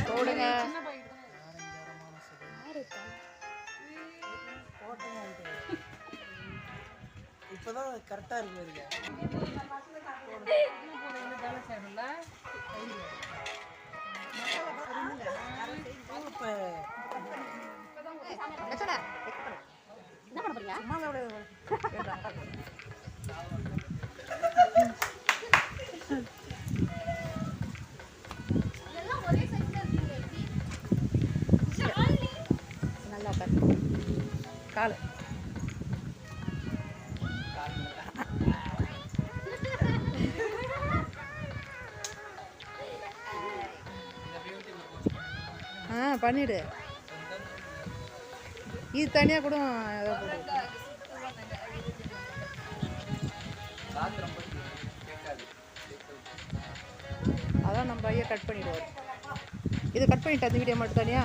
போடுங்க. இப்போதான் கரெக்டாக இருக்கு. என்ன பண்ண போறீங்க? நல்லா கால் பண்ணிடு. இது தனியாக கூட ஏதோ அதான் நம்ம ஐயா கட் பண்ணிடுவார். இதை கட் பண்ணிட்டு அந்த வீடியோ மட்டும் தனியா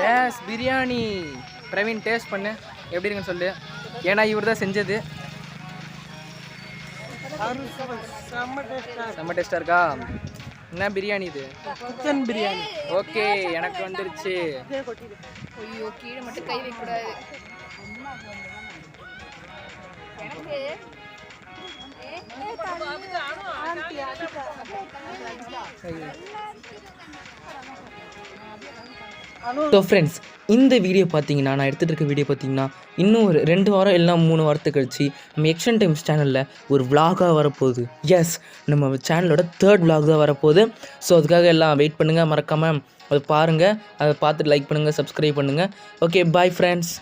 எஸ் பிரியாணி. பிரவீன் டேஸ்ட் பண்ணு எப்படி இருக்குன்னு சொல்லு. ஏன்னா இவர் தான் செஞ்சது. செம்ம டேஸ்டாக இருக்கா? என்ன பிரியாணி இது? சிக்கன் பிரியாணி. ஓகே, எனக்கு வந்துருச்சு. ஐயோ, கீழே மட்டும் கை வைக்கக்கூடாது. ஸோ ஃப்ரெண்ட்ஸ், இந்த வீடியோ பார்த்தீங்கன்னா, நான் எடுத்துகிட்டு இருக்க வீடியோ பார்த்தீங்கன்னா இன்னும் ஒரு 2 வாரம் இல்லைனா 3 வாரத்துக்கு கழிச்சு நம்ம எக்ஷன் டைம்ஸ் சேனலில் ஒரு விலாகாக வரப்போகுது. எஸ், நம்ம சேனலோட 3rd விலாக் தான் வரப்போகுது. ஸோ அதுக்காக எல்லாம் வெயிட் பண்ணுங்கள், மறக்காமல் அதை பாருங்கள். அதை பார்த்துட்டு லைக் பண்ணுங்கள், சப்ஸ்கிரைப் பண்ணுங்கள். Okay, bye friends.